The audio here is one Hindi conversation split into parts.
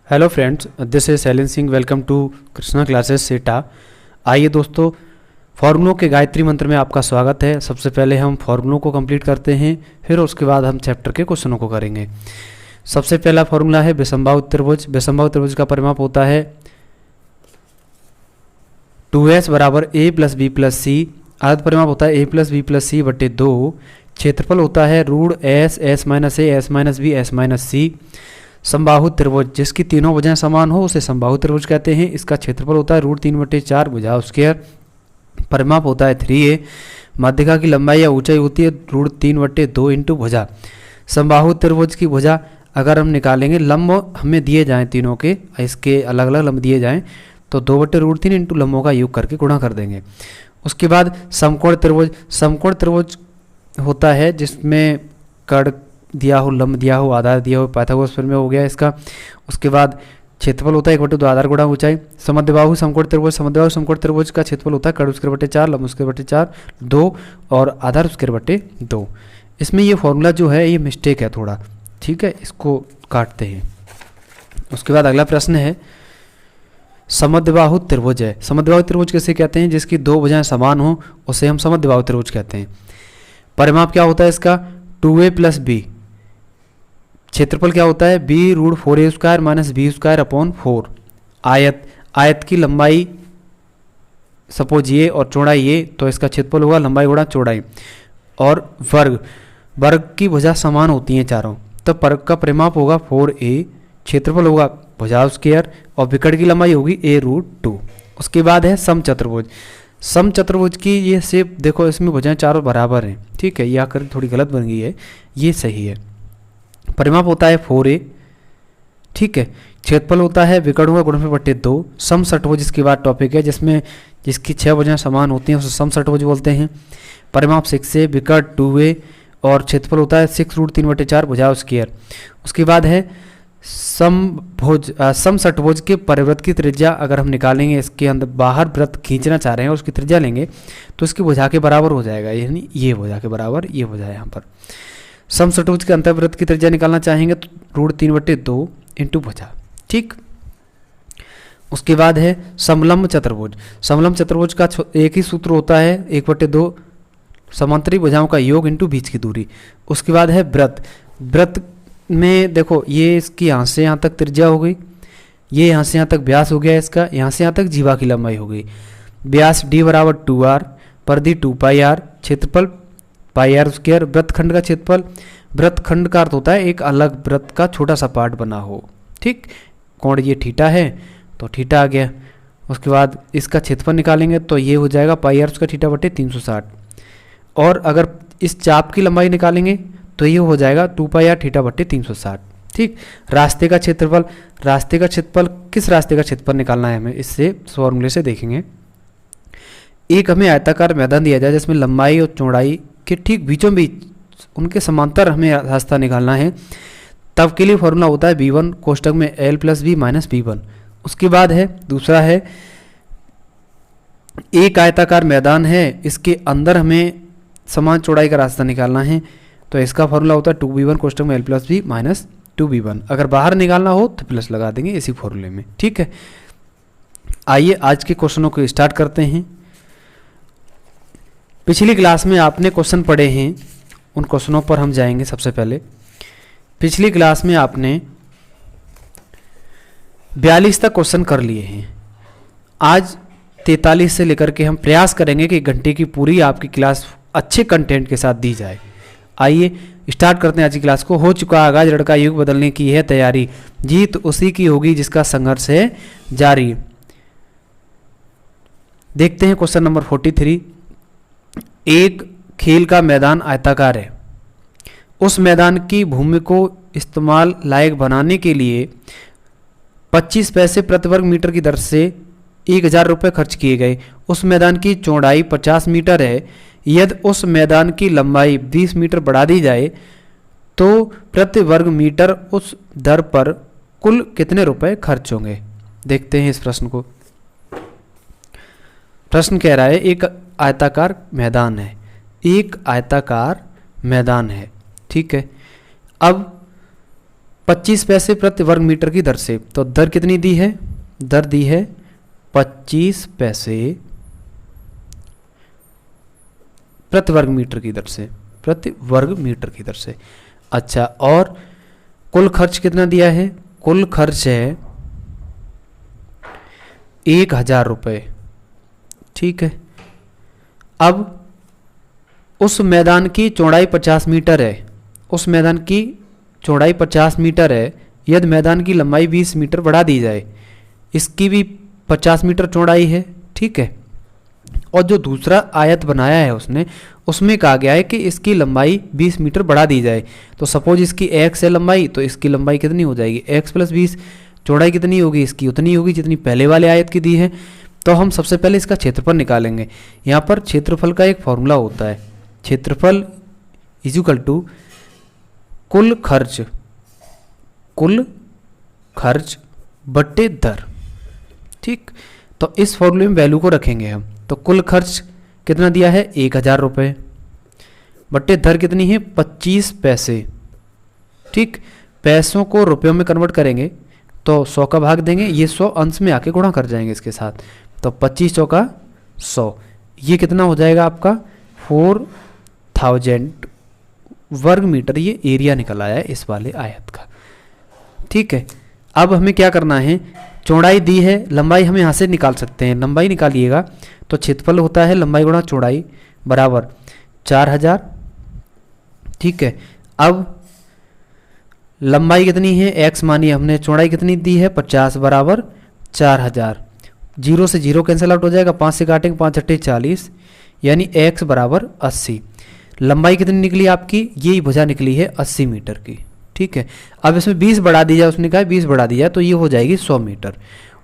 Hello friends, this is Shailendra Singh. Welcome to Krishna classes सेटा। आइए दोस्तों, फॉर्मूलों के गायत्री मंत्र में आपका स्वागत है। सबसे पहले हम फॉर्मूलों को कंप्लीट करते हैं, फिर उसके बाद हम चैप्टर के क्वेश्चनों को करेंगे। सबसे पहला फॉर्मूला है विषमबाहु त्रिभुज। विषमबाहु त्रिभुज का परिमाप होता है 2s बराबर a plus B plus C. आयत परिमाप होता है a plus B plus C बटे 2। क्षेत्रफल होता है root S, S minus A, S minus B, S minus C. समबाहु त्रिभुज जिसकी तीनों भुजाएं समान हो उसे समबाहु त्रिभुज कहते हैं। इसका क्षेत्रफल होता है रूट 3/4 भुजा स्क्वायर। परिमाप होता है 3a। माध्यिका की लंबाई या ऊंचाई होती है रूट 3/2 इंटू भुजा। समबाहु त्रिभुज की भुजा अगर हम निकालेंगे, लंब हमें दिए जाएं तीनों के, इसके अलग अलग लंब दिए जाएं तो 2/√3 इंटू लंबों का योग करके गुणा कर देंगे। उसके बाद समकोण त्रिभुज। समकोण त्रिभुज होता है जिसमें कड़ दिया हो, लंब दिया हो, आधार दिया हो, पाइथागोरस प्रमेय हो गया इसका। उसके बाद क्षेत्रफल होता है 1/2 आधार गुणा ऊंचाई। समद्विबाहु समकोण त्रिभुज। समद्विबाहु समकोण त्रिभुज का क्षेत्रफल होता है कड़ स्क्वायर बटे 4, लंब स्क्वायर बटे 4, 2 और आधार स्क्वायर बटे 2। इसमें ये फॉर्मूला जो है ये मिस्टेक है थोड़ा, ठीक है, इसको काटते हैं। उसके बाद अगला प्रश्न है समद्विबाहु त्रिभुज है। समद्विबाहु त्रिभुज किसे कहते हैं? जिसकी दो भुजाएं समान हो उसे हम समद्विबाहु त्रिभुज कहते हैं। परिमाप क्या होता है इसका? 2a plus B. क्षेत्रफल क्या होता है? b root 4a square minus B square upon 4। आयत की लंबाई सपोज ये और चौड़ाई ये, तो इसका क्षेत्रफल होगा लंबाई गुणा चौड़ाई। और वर्ग की भुजा समान होती हैं चारों, तब वर्ग का परिमाप होगा 4a। क्षेत्रफल होगा भुजा स्क्वायर और विकर्ण की लंबाई होगी a रूट 2। उसके बाद है समचतुर्भुज। समचतुर्भुज की ये शेप देखो, इसमें भुजाएं चारों बराबर हैं, ठीक है, यह आकर थोड़ी गलत बन गई है, ये सही है। परिमाप होता है 4a, ठीक है। क्षेत्रफल होता है विकर्ण का गुणनफल बटे 2। समषट्भुज इसके बाद टॉपिक है जिसकी 6 भुजाएं समान होती हैं उसे समषट्भुज बोलते हैं। परिमाप 6a, विकर्ण 2a और क्षेत्रफल होता है 6 रूट 3/4 भुजा स्क्वायर। उसके बाद है समषट्भुज के परिवृत्त की त्रिज्या अगर हम निकालेंगे, इसके अंदर बाहर वृत्त खींचना चाह रहे हैं और उसकी त्रिज्या लेंगे तो इसकी भुजा के बराबर हो जाएगा, यानी ये भुजा के बराबर ये भुजा है यहाँ पर। समषट्भुज के अंतर्वृत्त की त्रिज्या निकालना चाहेंगे तो रूट 3/2 इंटू भुजा, ठीक। उसके बाद है समलंब चतुर्भुज। समलंब चतुर्भुज का एक ही सूत्र होता है 1/2 समांतरी भुजाओं का योग इंटू बीच की दूरी। उसके बाद है वृत्त। वृत्त में देखो, ये इसकी यहाँ से यहाँ तक त्रिज्या हो गई, ये यहाँ से यहाँ तक व्यास हो गया इसका, यहाँ से यहाँ तक जीवा की लंबाई हो गई। व्यास d बराबर 2r, परिधि 2πr, क्षेत्रफल πr स्क्वायर। वृत्तखंड का क्षेत्रफल, वृत्तखंड का अर्थ होता है एक अलग वृत्त का छोटा सा पार्ट बना हो, ठीक। कोण ये थीटा है तो थीटा आ गया। उसके बाद इसका क्षेत्रफल निकालेंगे तो ये हो जाएगा πr स्क्वायर थीटा बटे 360। और अगर इस चाप की लंबाई निकालेंगे तो ये हो जाएगा 2πr थीटा बटे 360, ठीक। रास्ते का क्षेत्रफल, रास्ते का क्षेत्रफल, किस रास्ते का क्षेत्रफल निकालना है हमें, इससे फॉर्मूले से देखेंगे। एक हमें आयताकार मैदान दिया जाए जिसमें लंबाई और चौड़ाई के ठीक बीचों बीच उनके समांतर हमें रास्ता निकालना है, तब के लिए फॉर्मूला होता है b1 कोष्टक में l plus B minus b1। उसके बाद है दूसरा है एक आयताकार मैदान है, इसके अंदर हमें समान चौड़ाई का रास्ता निकालना है, तो इसका फॉर्मूला होता है 2b1 कोष्टक में l plus B minus 2b1। अगर बाहर निकालना हो तो प्लस लगा देंगे इसी फॉर्मूले में, ठीक है। आइए आज के क्वेश्चनों को स्टार्ट करते हैं। पिछली क्लास में आपने क्वेश्चन पढ़े हैं, उन क्वेश्चनों पर हम जाएंगे। सबसे पहले पिछली क्लास में आपने 42 तक क्वेश्चन कर लिए हैं। आज 43 से लेकर के हम प्रयास करेंगे कि घंटे की पूरी आपकी क्लास अच्छे कंटेंट के साथ दी जाए। आइए स्टार्ट करते हैं आज की क्लास को। हो चुका आगाज, लड़का युग बदलने की है तैयारी, जीत उसी की होगी जिसका संघर्ष है जारी। देखते हैं क्वेश्चन नंबर 43। एक खेल का मैदान आयताकार है, उस मैदान की भूमि को इस्तेमाल लायक बनाने के लिए 25 पैसे प्रति वर्ग मीटर की दर से 1000 रुपये खर्च किए गए। उस मैदान की चौड़ाई 50 मीटर है। यदि उस मैदान की लंबाई 20 मीटर बढ़ा दी जाए तो प्रति वर्ग मीटर उस दर पर कुल कितने रुपए खर्च होंगे? देखते हैं इस प्रश्न को। प्रश्न कह रहा है एक आयताकार मैदान है, एक आयताकार मैदान है, ठीक है। अब 25 पैसे प्रति वर्ग मीटर की दर से। तो दर कितनी दी है? दर दी है 25 पैसे प्रति वर्ग मीटर की दर से, प्रति वर्ग मीटर की दर से। अच्छा, और कुल खर्च कितना दिया है? कुल खर्च है 1000 रुपये। ठीक है। अब उस मैदान की चौड़ाई 50 मीटर है, उस मैदान की चौड़ाई 50 मीटर है, यदि मैदान की लंबाई 20 मीटर बढ़ा दी जाए, इसकी भी 50 मीटर चौड़ाई है। ठीक है। और जो दूसरा आयत बनाया है उसने, उसमें कहा गया है कि इसकी लंबाई 20 मीटर बढ़ा दी जाए। तो सपोज इसकी x है लंबाई, तो इसकी लंबाई कितनी हो जाएगी? x + 20। चौड़ाई कितनी होगी इसकी? उतनी होगी जितनी पहले वाले आयत की दी है। तो हम सबसे पहले इसका क्षेत्रफल निकालेंगे। यहाँ पर क्षेत्रफल का एक फॉर्मूला होता है, क्षेत्रफल = कुल खर्च बट्टे दर। ठीक। तो इस फॉर्मूले में वैल्यू को रखेंगे हम। तो कुल खर्च कितना दिया है? 1000 रुपये, बट्टे दर कितनी है? 25 पैसे। ठीक। पैसों को रुपयों में कन्वर्ट करेंगे तो 100 का भाग देंगे, ये 100 अंश में आके गुणा कर जाएंगे इसके साथ। तो 25 चौका 100, ये कितना हो जाएगा आपका? 4000 वर्ग मीटर। ये एरिया निकल आया है इस वाले आयत का। ठीक है। अब हमें क्या करना है? चौड़ाई दी है, लंबाई हम यहाँ से निकाल सकते हैं। लंबाई निकालिएगा तो क्षेत्रफल होता है लंबाई गुणा चौड़ाई बराबर 4000। ठीक है। अब लंबाई कितनी है? x मानिए हमने, चौड़ाई कितनी दी है? 50 बराबर 4000। 0 से 0 कैंसिल आउट हो जाएगा, 5 से काटेंगे, 5 × 8 = 40, यानी x बराबर 80। लंबाई कितनी निकली आपकी? ये भुजा निकली है 80 मीटर की। ठीक है। अब इसमें 20 बढ़ा दी जाए, उसने कहा 20 बढ़ा दी जाए, तो ये हो जाएगी 100 मीटर।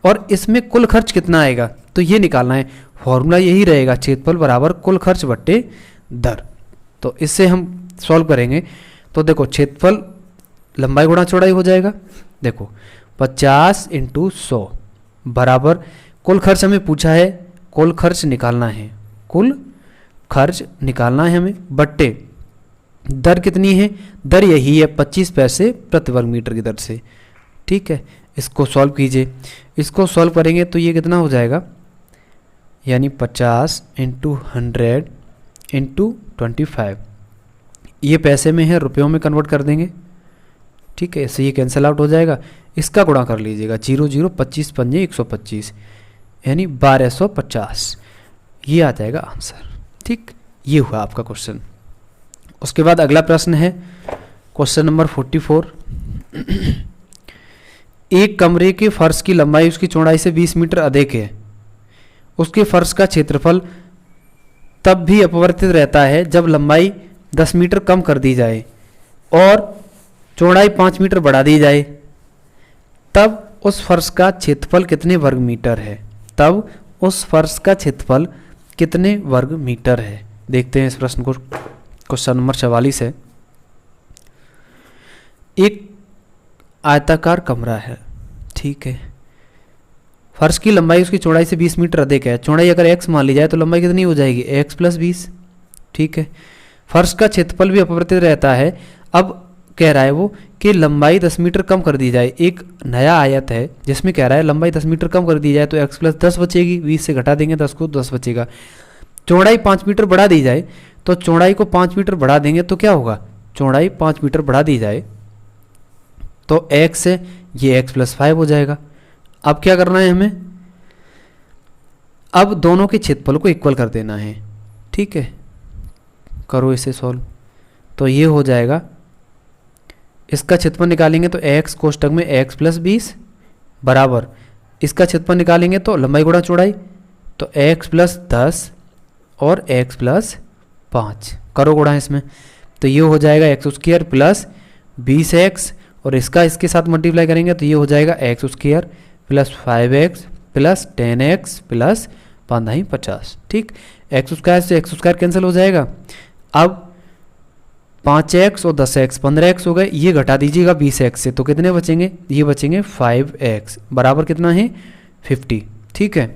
और इसमें कुल खर्च कितना आएगा तो ये निकालना है। फॉर्मूला यही रहेगा, क्षेत्रफल बराबर कुल खर्च बट्टे दर। तो इससे हम सॉल्व करेंगे। तो देखो, क्षेत्रफल लंबाई गुणा चौड़ाई हो जाएगा। देखो 50 × 100 बराबर कुल खर्च हमें पूछा है, कुल खर्च निकालना है, कुल खर्च निकालना है हमें, बट्टे दर कितनी है? दर यही है 25 पैसे प्रति वर्ग मीटर की दर से। ठीक है। इसको सॉल्व कीजिए। इसको सॉल्व करेंगे तो ये कितना हो जाएगा? यानी 50 × 100 × 25। ये पैसे में है, रुपयों में कन्वर्ट कर देंगे। ठीक है। इससे ये कैंसिल आउट हो जाएगा। इसका गुणा कर लीजिएगा, 0 0 25 पंजे 125, यानी 1250। ये आ जाएगा आंसर। ठीक। ये हुआ आपका क्वेश्चन। उसके बाद अगला प्रश्न है क्वेश्चन नंबर 44। एक कमरे के फर्श की लंबाई उसकी चौड़ाई से 20 मीटर अधिक है। उसके फर्श का क्षेत्रफल तब भी अपवर्तित रहता है जब लंबाई 10 मीटर कम कर दी जाए और चौड़ाई 5 मीटर बढ़ा दी जाए। तब उस फर्श का क्षेत्रफल कितने वर्ग मीटर है? तब उस फर्श का क्षेत्रफल कितने वर्ग मीटर है? देखते हैं इस प्रश्न को। क्वेश्चन नंबर 44 है। एक आयताकार कमरा है। ठीक है। फर्श की लंबाई उसकी चौड़ाई से 20 मीटर अधिक है। चौड़ाई अगर x मान ली जाए तो लंबाई कितनी हो जाएगी? x + 20। ठीक है। फर्श का क्षेत्रफल भी अपवर्तित रहता है। अब कह रहा है वो कि लंबाई 10 मीटर कम कर दी जाए। एक नया आयत है जिसमें कह रहा है लंबाई 10 मीटर कम कर दी जाए तो x + 10 बचेगी, 20 से घटा देंगे 10 को, 10 बचेगा। चौड़ाई 5 मीटर बढ़ा दी जाए तो चौड़ाई को 5 मीटर बढ़ा देंगे तो क्या होगा? चौड़ाई 5 मीटर बढ़ा दी जाए तो x से ये x + 5 हो जाएगा। अब क्या करना है हमें? अब दोनों के क्षेत्रफल को इक्वल कर देना है। ठीक है। करो इसे सॉल्व। तो ये हो जाएगा, इसका क्षेत्रफल निकालेंगे तो x कोष्टक में x + 20 बराबर, इसका क्षेत्रफल निकालेंगे तो लंबाई गुणा चौड़ाई, तो x + 10 और x + 5। करो गुणा इसमें, तो ये हो जाएगा x² + 20x और इसका इसके साथ मल्टीप्लाई करेंगे तो ये हो जाएगा x² + 5x + 10x + 5 50। ठीक। x² से x² कैंसिल हो जाएगा। अब 5x और 10x 15x हो गए, ये घटा दीजिएगा 20x से तो कितने बचेंगे? ये बचेंगे 5x बराबर कितना है? 50। ठीक है।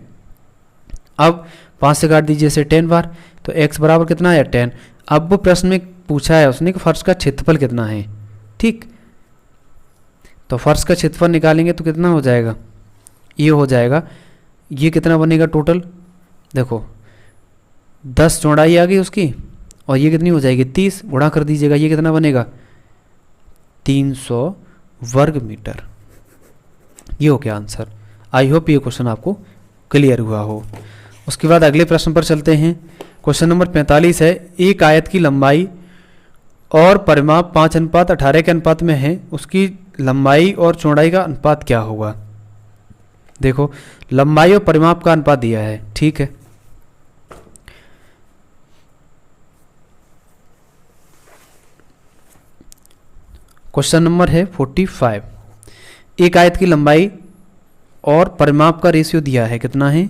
अब 5 से काट दीजिए इसे 10 बार तो x बराबर कितना है? 10। अब वो प्रश्न में पूछा है उसने कि फर्श का क्षेत्रफल कितना है। ठीक। तो फर्श का क्षेत्रफल निकालेंगे तो कितना हो जाएगा, ये हो जाएगा, ये कितना बनेगा टोटल, देखो 10 चौड़ाई आ गई उसकी, और ये कितनी हो जाएगी 30, गुणा कर दीजिएगा, ये कितना बनेगा 300 वर्ग मीटर। ये हो गया आंसर। आई होप ये क्वेश्चन आपको क्लियर हुआ हो। उसके बाद अगले प्रश्न पर चलते हैं। क्वेश्चन नंबर 45 है, एक आयत की लंबाई और परिमाप 5:18 के अनुपात में है, उसकी लंबाई और चौड़ाई का अनुपात क्या होगा। देखो लंबाई और परिमाप का अनुपात दिया है, ठीक है। क्वेश्चन नंबर है 45, एक आयत की लंबाई और परिमाप का रेशियो दिया है, कितना है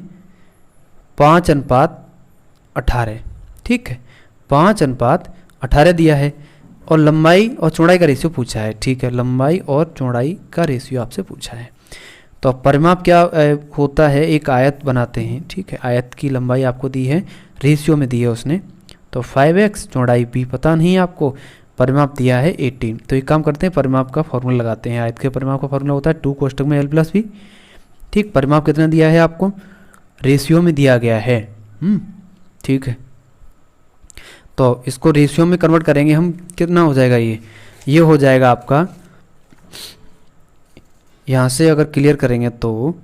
5:18, ठीक है, 5:18 दिया है, और लंबाई और चौड़ाई का रेशियो पूछा है, ठीक है, लंबाई और चौड़ाई का रेशियो आपसे पूछा है। तो परिमाप क्या होता है, एक आयत बनाते हैं, ठीक है, आयत की लंबाई आपको दी है, रेशियो में दी है उसने, तो 5x, चौड़ाई भी पता नहीं है आपको, परिमाप दिया है 18। तो एक काम करते हैं, परिमाप का फॉर्मूला लगाते हैं। आयत के परिमाप का फॉर्मूला होता है 2 कोष्ठक में l+b, ठीक। परिमाप कितना दिया है आपको, रेशियो में दिया गया है, ठीक है। तो इसको रेशियो में कन्वर्ट करेंगे हम, कितना हो जाएगा ये हो जाएगा आपका, यहाँ से अगर क्लियर करेंगे तो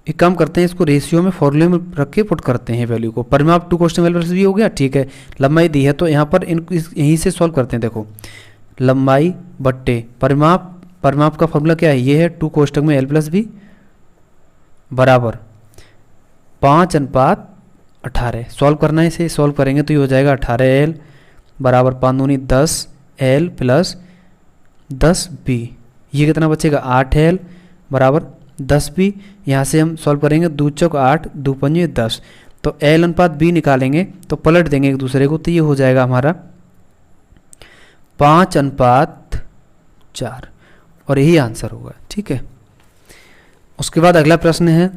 एक काम करते हैं, इसको रेशियो में फॉर्मूले में रख के पुट करते हैं वैल्यू को। परिमाप 2 कोष्ठक में l+b हो गया, ठीक है। लंबाई दी है तो यहाँ पर यहीं से सॉल्व करते हैं। देखो लंबाई बट्टे परिमाप, परिमाप का फॉर्मूला क्या है, ये है 2 कोष्ठक में l+b बराबर 5:18। सॉल्व करना है, इसे सॉल्व करेंगे तो ये हो जाएगा 18l बराबर 5 दूनी 10l प्लस 10b, ये कितना बचेगा 8l बराबर 10b। यहाँ से हम सॉल्व करेंगे, 2 चौक 8, 2 पंजे 10, तो l अनुपात b निकालेंगे तो पलट देंगे एक दूसरे को, तो ये हो जाएगा हमारा 5:4, और यही आंसर होगा, ठीक है। उसके बाद अगला प्रश्न है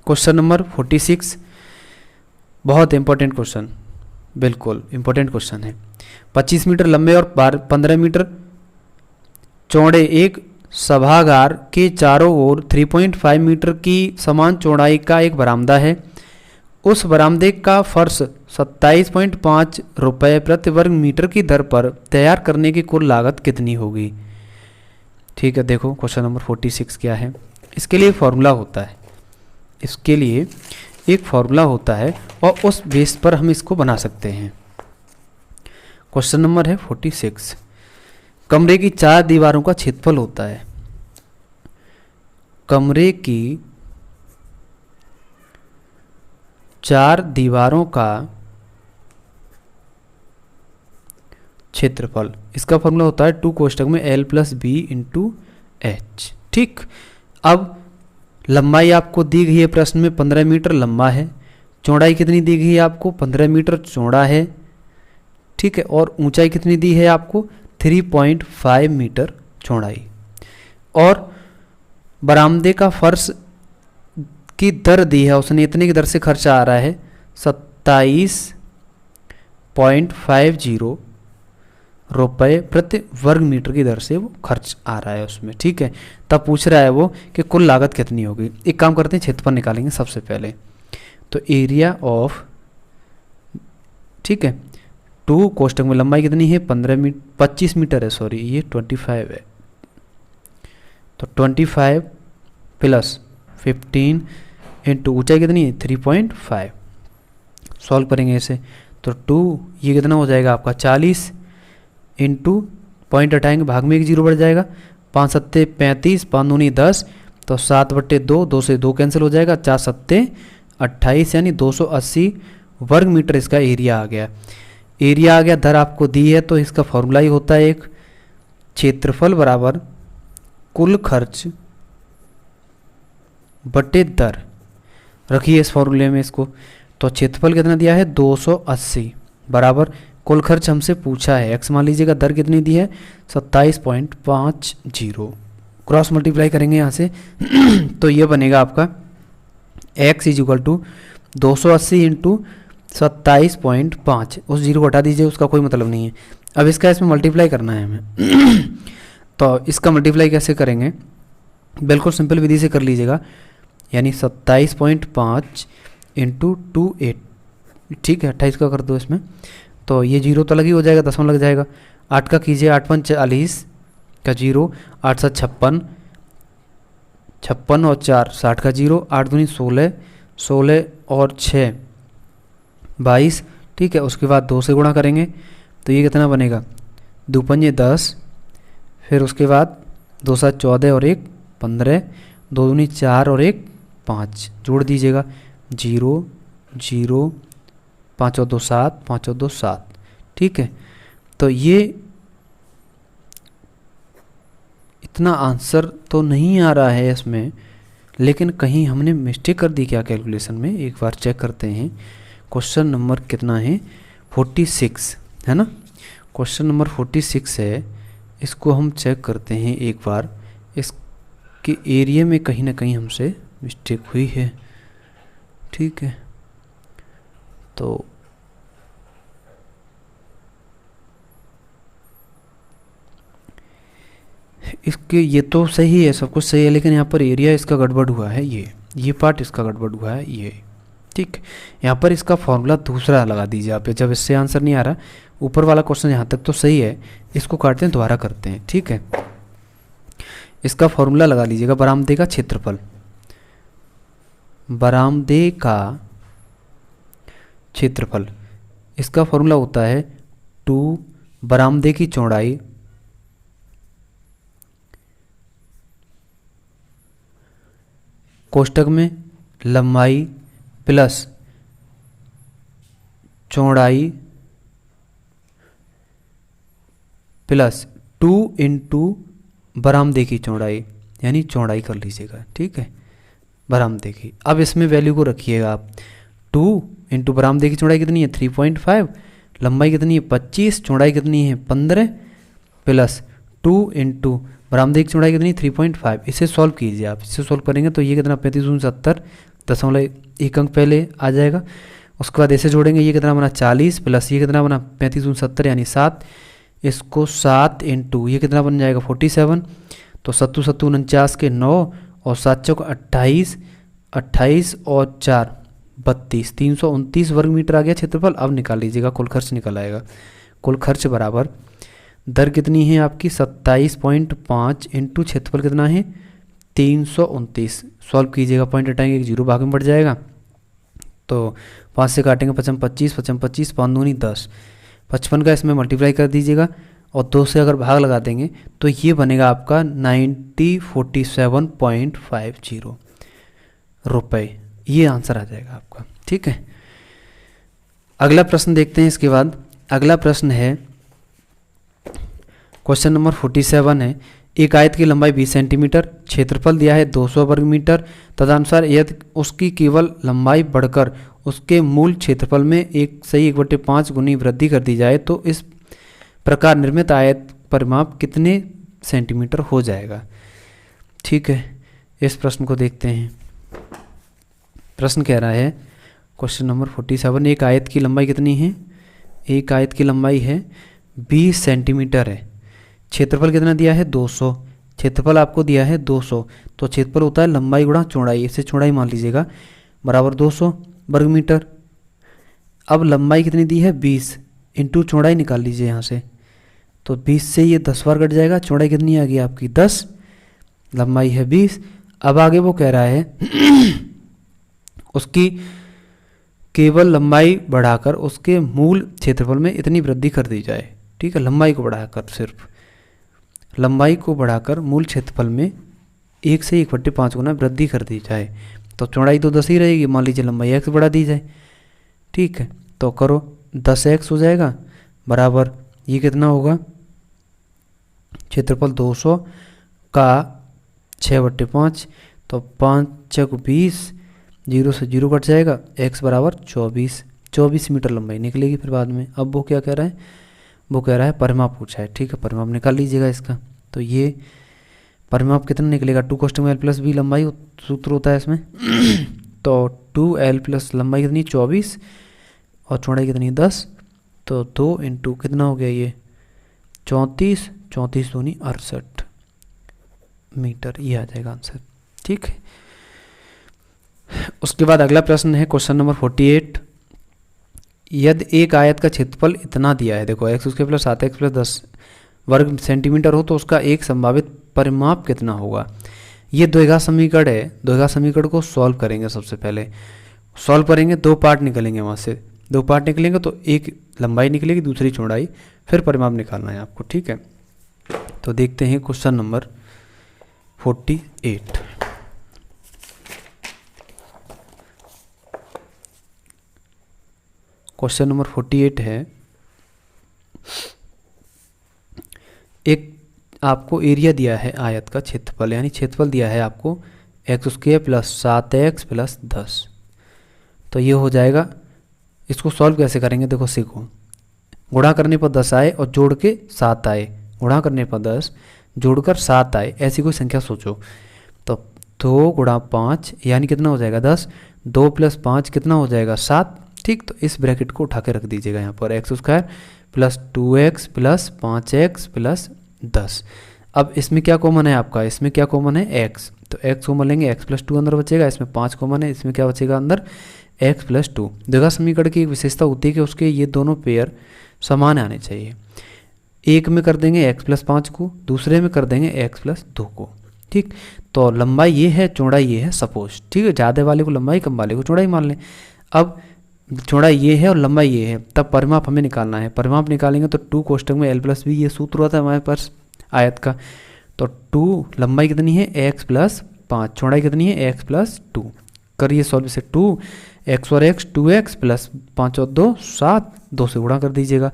क्वेश्चन नंबर 46, बहुत इंपॉर्टेंट क्वेश्चन, बिल्कुल इंपॉर्टेंट क्वेश्चन है। 25 मीटर लंबे और 15 मीटर चौड़े एक सभागार के चारों ओर 3.5 मीटर की समान चौड़ाई का एक बरामदा है। उस बरामदे का फर्श 27.5 रुपये प्रति वर्ग मीटर की दर पर तैयार करने की कुल लागत कितनी होगी। ठीक है, देखो क्वेश्चन नंबर 46 क्या है। इसके लिए फॉर्मूला होता है, इसके लिए एक फॉर्मूला होता है और उस बेस पर हम इसको बना सकते हैं। क्वेश्चन नंबर है 46। कमरे की 4 दीवारों का क्षेत्रफल होता है। कमरे की 4 दीवारों का क्षेत्रफल, इसका फॉर्मूला होता है 2 कोष्ठक में l plus B into H. ठीक, अब लंबाई आपको दी गई है प्रश्न में 15 मीटर लंबा है, चौड़ाई कितनी दी गई है आपको 15 मीटर चौड़ा है। ठीक है, और ऊंचाई कितनी दी है आपको 3.5 मीटर चौड़ाई, और बरामदे का फर्श की दर दी है उसने, इतने की दर से खर्चा आ रहा है 27.50 रुपये प्रति वर्ग मीटर की दर से वो खर्च आ रहा है उसमें। ठीक है, तब पूछ रहा है वो कि कुल लागत कितनी होगी। एक काम करते हैं, क्षेत्रफल निकालेंगे सबसे पहले। तो एरिया ऑफ, ठीक है, 2 कोष्ठक में लंबाई कितनी है 25 मीटर है, सॉरी ये 25 है, तो 25 प्लस 15 इंटू ऊंचाई कितनी है 3.5। सॉल्व करेंगे इसे तो 2, ये कितना हो जाएगा आपका 40 इंटू पॉइंट हटाएंगे, भाग में 1 जीरो बढ़ जाएगा, 5 सत्ते 35, 5 दूनी 10, तो 7/2, 2 से 2 कैंसिल हो जाएगा, 4 सत्ते 28, यानी 280 वर्ग मीटर इसका एरिया आ गया। एरिया आ गया, दर आपको दी है तो इसका फॉर्मूला ही होता है एक, क्षेत्रफल बराबर कुल खर्च बटे दर। रखिए इस फॉर्मूले में इसको, तो क्षेत्रफल कितना दिया है 280 बराबर कुल खर्च हमसे पूछा है x, मान लीजिएगा दर कितनी दी है 27.50, क्रॉस मल्टीप्लाई करेंगे यहाँ से तो ये बनेगा आपका x = 280 इंटू 27.5, उस जीरो को हटा दीजिए, उसका कोई मतलब नहीं है। अब इसका इसमें मल्टीप्लाई करना है हमें तो इसका मल्टीप्लाई कैसे करेंगे, बिल्कुल सिंपल विधि से कर लीजिएगा, यानी 27.5 इंटू 28, ठीक है 28 का कर दो इसमें, तो ये जीरो तो अलग ही हो जाएगा, दसवां लग जाएगा। 8 का कीजिए, 8 पंच 40 का जीरो, 8 7 56, 56 और 4 60 का जीरो, 8 दूनी 16, 16 और 6 22, ठीक है। उसके बाद 2 से गुणा करेंगे तो ये कितना बनेगा, 2 पंजे 10, फिर उसके बाद 2 7 14 और 1 15, 2 दूनी 4 और 1 5, जोड़ दीजिएगा 0 0, 5 और 2 7, 5 और 2 7, ठीक है। तो ये इतना आंसर तो नहीं आ रहा है इसमें, लेकिन कहीं हमने मिस्टेक कर दी क्या कैलकुलेशन में, एक बार चेक करते हैं। क्वेश्चन नंबर कितना है, 46 है ना, क्वेश्चन नंबर 46 है, इसको हम चेक करते हैं एक बार। इसके एरिया में कहीं ना कहीं हमसे मिस्टेक हुई है, ठीक है। तो इसके ये तो सही है, सब कुछ सही है, लेकिन यहाँ पर एरिया इसका गड़बड़ हुआ है, ये पार्ट इसका गड़बड़ हुआ है ये, ठीक। यहाँ पर इसका फॉर्मूला दूसरा लगा दीजिए आप, जब इससे आंसर नहीं आ रहा। ऊपर वाला क्वेश्चन यहाँ तक तो सही है, इसको काटते हैं दोबारा करते हैं, ठीक है। इसका फॉर्मूला लगा लीजिएगा, बरामदे का क्षेत्रफल, बरामदे का क्षेत्रफल, इसका फॉर्मूला होता है 2 बरामदे की चौड़ाई कोष्टक में लंबाई प्लस चौड़ाई प्लस 2 इंटू बरामदे की चौड़ाई, यानी चौड़ाई कर लीजिएगा, ठीक है, बरामदे की। अब इसमें वैल्यू को रखिएगा आप, 2 इंटू बरामदे की चौड़ाई कितनी है 3.5, लंबाई कितनी है 25, चौड़ाई कितनी है 15, प्लस 2 इंटू बरामदे की चौड़ाई कितनी 3.5। इसे सॉल्व कीजिए आप, इसे सॉल्व करेंगे तो ये कितना 35.70, 1 अंक पहले आ जाएगा। उसके बाद ऐसे जोड़ेंगे, ये कितना बना 40, प्लस ये कितना बना 35.70 यानी 7, इसको 7 इंटू ये कितना बन जाएगा 47, तो 7 7 49 के 9 और 7 चौक 28, 28 और 4 32, 329 वर्ग मीटर आ गया क्षेत्रफल। अब निकाल लीजिएगा, कुल खर्च निकल आएगा। कुल खर्च बराबर दर कितनी है आपकी 27.5 इंटू क्षेत्रफल कितना है 329। सॉल्व कीजिएगा, पॉइंट हटाएंगे, 0 भाग में बढ़ जाएगा, तो 5 से काटेंगे 55 25, 55 25, 5 दूनी 10, 55 का इसमें मल्टीप्लाई कर दीजिएगा और 2 से अगर भाग लगा देंगे तो ये बनेगा आपका 9047.50 रुपये, ये आंसर आ जाएगा आपका, ठीक है। अगला प्रश्न देखते हैं। इसके बाद अगला प्रश्न है क्वेश्चन नंबर 47 है, एक आयत की लंबाई 20 सेंटीमीटर, क्षेत्रफल दिया है 200 वर्ग मीटर, तदनुसार यदि उसकी केवल लंबाई बढ़कर उसके मूल क्षेत्रफल में 1/1/5 गुनी वृद्धि कर दी जाए तो इस प्रकार निर्मित आयत परिमाप कितने सेंटीमीटर हो जाएगा, ठीक है। इस प्रश्न को देखते हैं। प्रश्न कह रहा है क्वेश्चन नंबर 47, एक आयत की लंबाई कितनी है, एक आयत की लंबाई है 20 सेंटीमीटर है, क्षेत्रफल कितना दिया है 200, क्षेत्रफल आपको दिया है 200, तो क्षेत्रफल होता है लंबाई गुणा चौड़ाई, इसे चौड़ाई मान लीजिएगा, बराबर 200 वर्ग मीटर। अब लंबाई कितनी दी है 20 इंटू चौड़ाई निकाल लीजिए यहाँ से, तो 20 से ये 10 बार कट जाएगा, चौड़ाई कितनी आ गई आपकी 10, लंबाई है 20। अब आगे वो कह रहा है उसकी केवल लंबाई बढ़ाकर उसके मूल क्षेत्रफल में इतनी वृद्धि कर दी जाए, ठीक है। लंबाई को बढ़ाकर, सिर्फ लंबाई को बढ़ाकर मूल क्षेत्रफल में 1 से 1/5 गुना वृद्धि कर दी जाए, तो चौड़ाई तो 10 ही रहेगी, मान लीजिए लंबाई x बढ़ा दी जाए, ठीक है। तो करो 10x हो जाएगा, बराबर ये कितना होगा, क्षेत्रफल 200 का 6/5, तो 5 6 20, 0 से 0 कट जाएगा, x बराबर 24 मीटर लंबाई निकलेगी फिर बाद में। अब वो क्या कह रहा है, वो कह रहा है परिमाप पूछा है, ठीक है, परिमाप निकाल लीजिएगा इसका। तो ये परिमाप कितना निकलेगा, 2 कोष्टक L प्लस बी लंबाई सूत्र होता है इसमें तो 2L प्लस लंबाई कितनी 24 और चौड़ाई कितनी 10, तो 2 इंटू कितना हो गया ये 34, 34 दूनी 68 मीटर, ये आ जाएगा आंसर। ठीक है। उसके बाद अगला प्रश्न है क्वेश्चन नंबर 48। यदि एक आयत का क्षेत्रफल इतना दिया है, देखो x उसके प्लस 7x प्लस 10 वर्ग सेंटीमीटर हो तो उसका एक संभावित परिमाप कितना होगा। ये द्विघात समीकरण है। द्विघात समीकरण को सॉल्व करेंगे। सबसे पहले सॉल्व करेंगे, दो पार्ट निकलेंगे, वहाँ से दो पार्ट निकलेंगे तो एक लंबाई निकलेगी, दूसरी चौड़ाई, फिर परिमाप निकालना है आपको। ठीक है, तो देखते हैं क्वेश्चन नंबर 48। क्वेश्चन नंबर 48 है, एक आपको एरिया दिया है आयत का क्षेत्रफल, यानी क्षेत्रफल दिया है आपको x² प्लस 7x प्लस 10। तो ये हो जाएगा। इसको सॉल्व कैसे करेंगे, देखो सीखो। गुणा करने पर 10 आए और जोड़ के 7 आए, गुणा करने पर 10 जोड़कर 7 आए, ऐसी कोई संख्या सोचो। तो 2 गुणा 5 यानी कितना हो जाएगा 10, 2 प्लस 5 कितना हो जाएगा 7। ठीक, तो इस ब्रैकेट को उठा के रख दीजिएगा यहाँ पर, x² plus 2x plus 5x plus 10। अब इसमें क्या कॉमन है आपका, इसमें क्या कॉमन है x, तो x कॉमन लेंगे, x प्लस 2 अंदर बचेगा, इसमें 5 कॉमन है, इसमें क्या बचेगा अंदर x प्लस 2। द्विघात समीकरण की एक विशेषता होती है कि उसके ये दोनों पेयर समान आने चाहिए। एक में कर देंगे x प्लस 5 को, दूसरे में कर देंगे x प्लस 2 को। ठीक, तो लंबाई ये है, चौड़ाई ये है सपोज। ठीक है, ज़्यादा वाले को लंबाई, कम वाले को चौड़ाई मान लें। अब चौड़ाई ये है और लंबाई ये है, तब परिमाप हमें निकालना है। परिमाप निकालेंगे तो 2 कोष्टक में l प्लस b, ये सूत्र होता है हमारे पास आयत का। तो 2 लंबाई कितनी है x प्लस 5, चौड़ाई कितनी है x प्लस 2। करिए सॉल्व से, 2x और x 2x प्लस 5 और 2 7, 2 से गुणा कर दीजिएगा,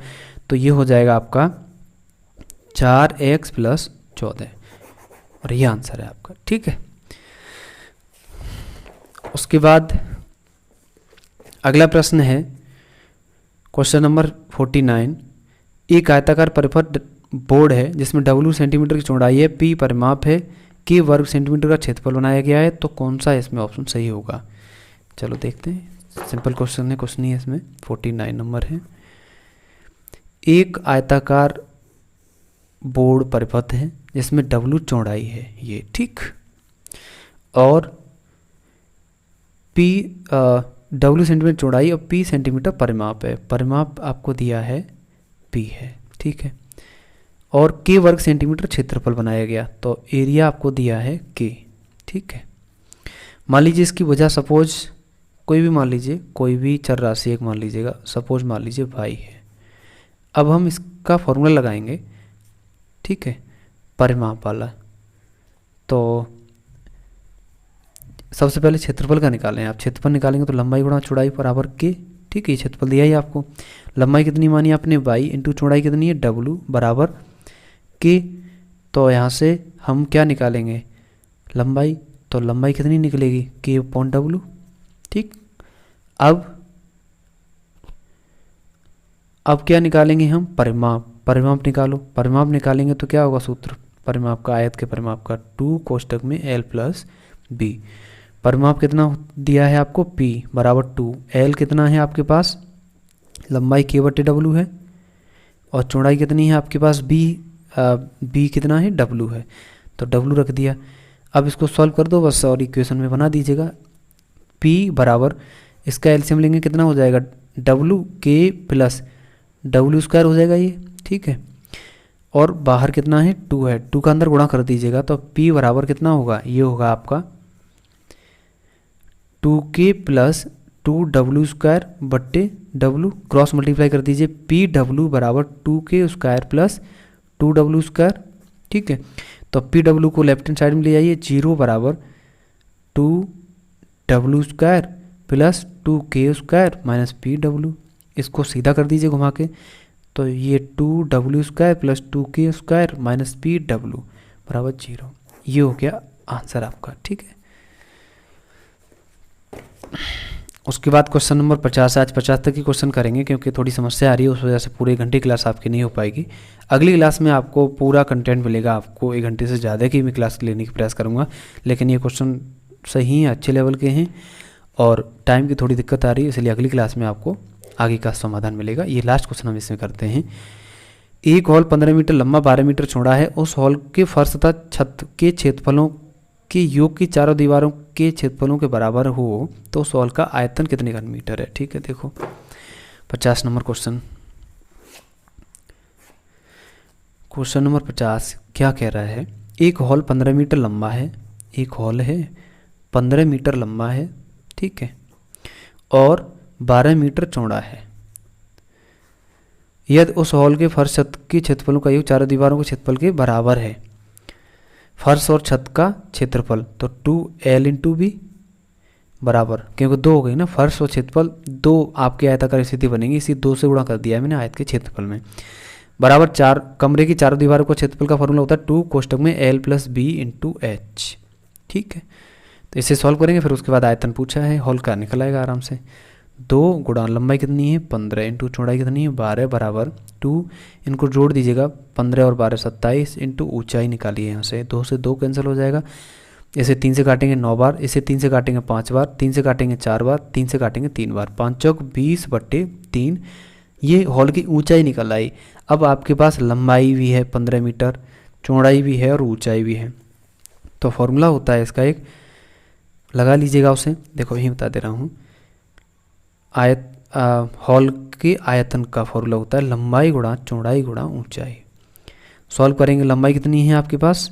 तो ये हो जाएगा आपका 4x प्लस 14, और ये आंसर है आपका। ठीक है, उसके बाद अगला प्रश्न है क्वेश्चन नंबर 49। एक आयताकार परिपथ बोर्ड है जिसमें W सेंटीमीटर की चौड़ाई है, P परिमाप है, K वर्ग सेंटीमीटर का क्षेत्रफल बनाया गया है, तो कौन सा इसमें ऑप्शन सही होगा। चलो देखते हैं, सिंपल क्वेश्चन है, कुछ नहीं है इसमें। 49 नंबर है। एक आयताकार बोर्ड परिपथ है जिसमें W चौड़ाई है ये, ठीक, और P W सेंटीमीटर चौड़ाई और P सेंटीमीटर परिमाप है। परिमाप आपको दिया है P है, ठीक है, और K वर्ग सेंटीमीटर क्षेत्रफल बनाया गया, तो एरिया आपको दिया है K। ठीक है, मान लीजिए इसकी वजह सपोज कोई भी मान लीजिए, कोई भी चर राशि एक मान लीजिएगा, सपोज मान लीजिए y है। अब हम इसका फॉर्मूला लगाएंगे, ठीक है, परिमाप वाला। तो सबसे पहले क्षेत्रफल का निकालें आप। क्षेत्रफल निकालेंगे तो लंबाई गुणा चौड़ाई बराबर K। ठीक है, ये क्षेत्रफल दिया ही आपको। लंबाई कितनी मानी आपने y इंटू चौड़ाई कितनी है W बराबर K। तो यहाँ से हम क्या निकालेंगे लंबाई, तो लंबाई कितनी निकलेगी K अपॉन W। ठीक, अब क्या निकालेंगे हम, परिमाप। परिमाप निकालो, परिमाप निकालेंगे तो क्या होगा सूत्र परिमाप का, आयत के परिमाप का, 2 कोष्टक में l प्लस b। परिमाप कितना दिया है आपको P बराबर 2, L कितना है आपके पास, लंबाई K बटे W है, और चौड़ाई कितनी है आपके पास B कितना है W है, तो W रख दिया। अब इसको सॉल्व कर दो बस और इक्वेशन में बना दीजिएगा। P बराबर इसका एलसीएम लेंगे कितना हो जाएगा W K plus W square हो जाएगा ये, ठीक है, और बाहर कितना है 2 है, 2 का अंदर गुणा कर दीजिएगा, तो P बराबर कितना होगा, ये होगा आपका 2K प्लस 2W स्क्वायर बट्टे W, क्रॉस मल्टीप्लाई कर दीजिए, PW बराबर 2K square plus 2W square. ठीक है, तो PW को लेफ्ट हैंड साइड में ले जाइए, 0 बराबर 2W square plus 2K square minus PW। इसको सीधा कर दीजिए घुमा के, तो ये 2W square plus 2K square minus PW बराबर 0। ये हो गया आंसर आपका। ठीक है, उसके बाद क्वेश्चन नंबर 50। आज 50 तक की क्वेश्चन करेंगे क्योंकि थोड़ी समस्या आ रही है, उस वजह से पूरे घंटे क्लास आपकी नहीं हो पाएगी। अगली क्लास में आपको पूरा कंटेंट मिलेगा, आपको 1 घंटे से ज़्यादा की मैं क्लास लेने की प्रयास करूँगा, लेकिन ये क्वेश्चन सही हैं, अच्छे लेवल के हैं, और टाइम की थोड़ी दिक्कत आ रही है, इसलिए अगली क्लास में आपको आगे का समाधान मिलेगा। ये लास्ट क्वेश्चन हम इसमें करते हैं। एक हॉल 15 मीटर लंबा 12 मीटर चौड़ा है, उस हॉल के फर्श तथा छत के क्षेत्रफलों के योग की चारों दीवारों के क्षेत्रफलों के बराबर हो तो उस हॉल का आयतन कितने घन मीटर है। ठीक है, देखो 50 नंबर क्वेश्चन। क्वेश्चन नंबर 50 क्या कह रहा है, एक हॉल 15 मीटर लंबा है, एक हॉल है 15 मीटर लंबा है, ठीक है, और 12 मीटर चौड़ा है। यदि उस हॉल के फर्श छत के क्षेत्रफलों का योग चारों दीवारों के क्षेत्रफल के बराबर है। फर्श और छत का क्षेत्रफल तो 2L इंटू बी बराबर, क्योंकि दो हो गई ना, फर्श और क्षेत्रफल दो आपकी आयताकार स्थिति बनेगी, इसी 2 से गुणा कर दिया है मैंने आयत के क्षेत्रफल में, बराबर 4 कमरे की चारों दीवारों का क्षेत्रफल का फॉर्मूला होता है 2 कोष्टक में L plus B into H. ठीक है, तो इसे सॉल्व करेंगे, फिर उसके बाद आयतन पूछा है, हॉल का निकल आएगा आराम से। 2 गुणा लंबाई कितनी है 15 इंटू चौड़ाई कितनी है 12 बराबर 2, इनको जोड़ दीजिएगा 15 और 12 27 इंटू ऊंचाई निकालिए यहाँ से, 2 से 2 कैंसिल हो जाएगा, इसे 3 से काटेंगे 9 बार, इसे 3 से काटेंगे 5 बार, 3 से काटेंगे 4 बार, 3 से काटेंगे 3 बार, 5 चौक 20/3, ये हॉल की ऊंचाई निकल आई। अब आपके पास लंबाई भी है 15 मीटर, चौड़ाई भी है और ऊंचाई भी है, तो फॉर्मूला होता है इसका एक, लगा लीजिएगा उसे, देखो यही बता दे रहा हूँ। हॉल के आयतन का फॉर्मूला होता है लंबाई गुणा चौड़ाई गुणा ऊंचाई। सॉल्व करेंगे, लंबाई कितनी है आपके पास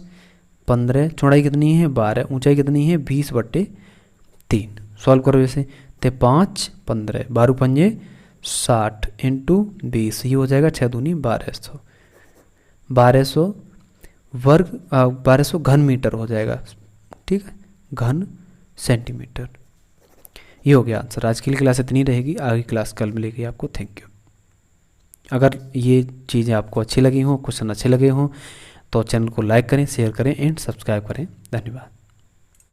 15, चौड़ाई कितनी है 12, ऊंचाई कितनी है 20/3। सॉल्व करो जैसे, तो 5 15 12 पंजे 60 इंटू 20, ये हो जाएगा 6 दूनी 1200, 1200 वर्ग 1200 घन मीटर हो जाएगा। ठीक है, घन सेंटीमीटर। ये हो गया आंसर। आज के लिए क्लास इतनी रहेगी, आगे क्लास कल मिलेगी आपको। Thank you. अगर ये चीज़ें आपको अच्छी लगी हों, क्वेश्चन अच्छे लगे हों, तो चैनल को लाइक करें, शेयर करें एंड सब्सक्राइब करें। धन्यवाद।